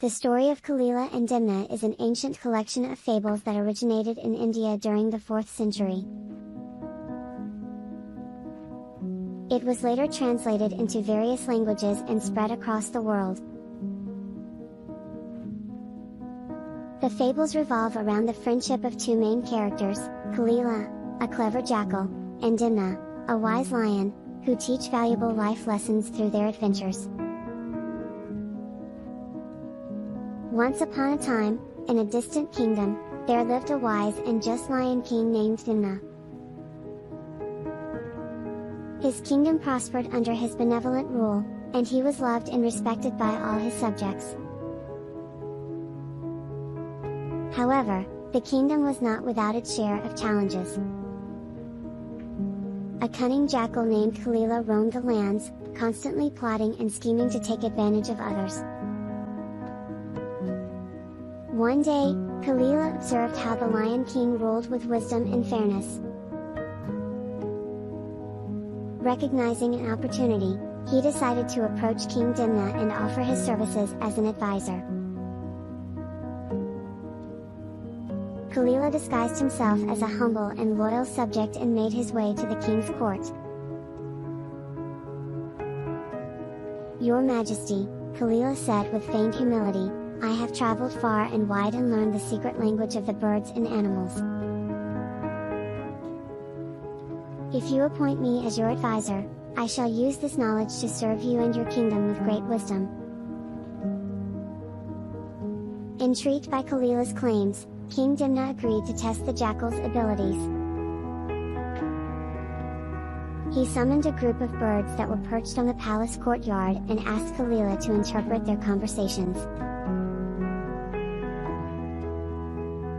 The story of Kalila and Dimna is an ancient collection of fables that originated in India during the 4th century. It was later translated into various languages and spread across the world. The fables revolve around the friendship of two main characters, Kalila, a clever jackal, and Dimna, a wise lion, who teach valuable life lessons through their adventures. Once upon a time, in a distant kingdom, there lived a wise and just lion king named Dimna. His kingdom prospered under his benevolent rule, and he was loved and respected by all his subjects. However, the kingdom was not without its share of challenges. A cunning jackal named Kalila roamed the lands, constantly plotting and scheming to take advantage of others. One day, Kalila observed how the Lion King ruled with wisdom and fairness. Recognizing an opportunity, he decided to approach King Dimna and offer his services as an advisor. Kalila disguised himself as a humble and loyal subject and made his way to the king's court. "Your Majesty," Kalila said with feigned humility, "I have traveled far and wide and learned the secret language of the birds and animals. If you appoint me as your advisor, I shall use this knowledge to serve you and your kingdom with great wisdom." Intrigued by Kalila's claims, King Dimna agreed to test the jackal's abilities. He summoned a group of birds that were perched on the palace courtyard and asked Kalila to interpret their conversations.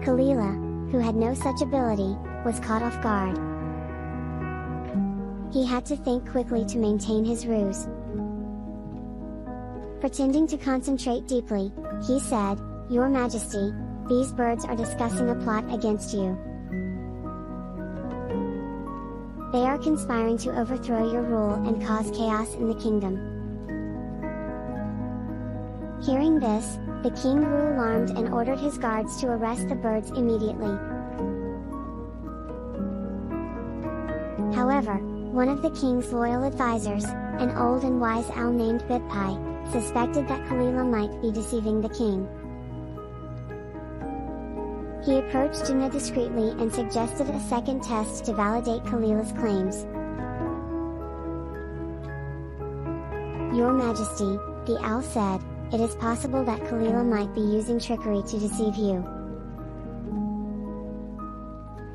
Kalila, who had no such ability, was caught off guard. He had to think quickly to maintain his ruse. Pretending to concentrate deeply, he said, "Your Majesty, these birds are discussing a plot against you. They are conspiring to overthrow your rule and cause chaos in the kingdom." Hearing this, the king grew alarmed and ordered his guards to arrest the birds immediately. However, one of the king's loyal advisors, an old and wise owl named Bidpai, suspected that Kalila might be deceiving the king. He approached Dimna discreetly and suggested a second test to validate Kalila's claims. "Your Majesty," the owl said, "it is possible that Kalila might be using trickery to deceive you.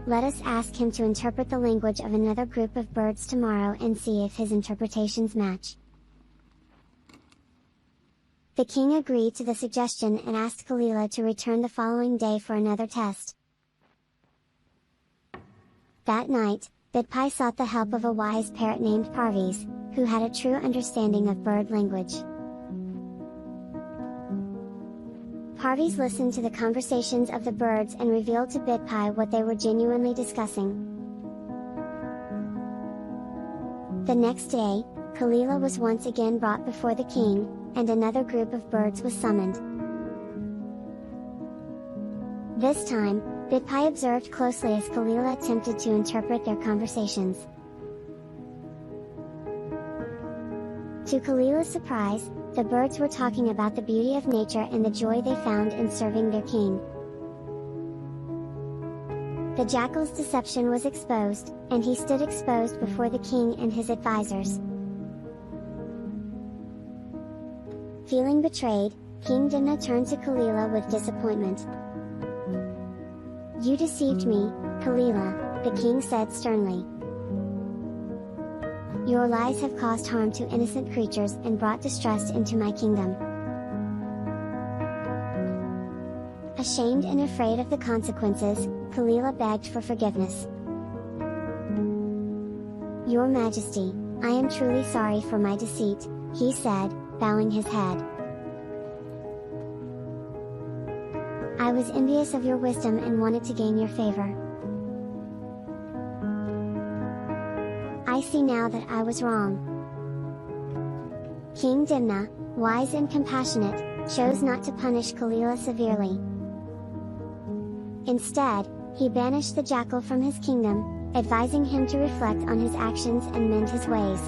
Let us ask him to interpret the language of another group of birds tomorrow and see if his interpretations match." The king agreed to the suggestion and asked Kalila to return the following day for another test. That night, Bidpai sought the help of a wise parrot named Parviz, who had a true understanding of bird language. Parviz listened to the conversations of the birds and revealed to Bidpai what they were genuinely discussing. The next day, Kalila was once again brought before the king, and another group of birds was summoned. This time, Bidpai observed closely as Kalila attempted to interpret their conversations. To Kalila's surprise, the birds were talking about the beauty of nature and the joy they found in serving their king. The jackal's deception was exposed, and he stood exposed before the king and his advisors. Feeling betrayed, King Dimna turned to Kalila with disappointment. "You deceived me, Kalila," the king said sternly. "Your lies have caused harm to innocent creatures and brought distrust into my kingdom." Ashamed and afraid of the consequences, Kalila begged for forgiveness. "Your Majesty, I am truly sorry for my deceit," he said, bowing his head. "I was envious of your wisdom and wanted to gain your favor. I see now that I was wrong." King Dimna, wise and compassionate, chose not to punish Kalila severely. Instead, he banished the jackal from his kingdom, advising him to reflect on his actions and mend his ways.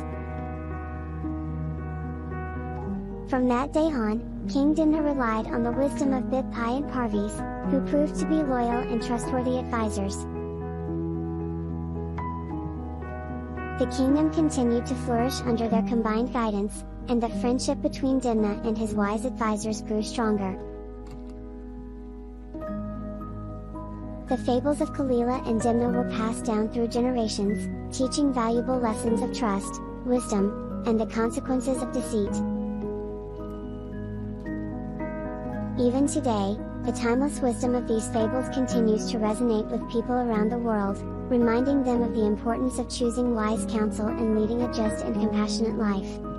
From that day on, King Dimna relied on the wisdom of Bidpai and Parvis, who proved to be loyal and trustworthy advisors. The kingdom continued to flourish under their combined guidance, and the friendship between Dimna and his wise advisors grew stronger. The fables of Kalila and Dimna were passed down through generations, teaching valuable lessons of trust, wisdom, and the consequences of deceit. Even today, the timeless wisdom of these fables continues to resonate with people around the world, reminding them of the importance of choosing wise counsel and leading a just and compassionate life.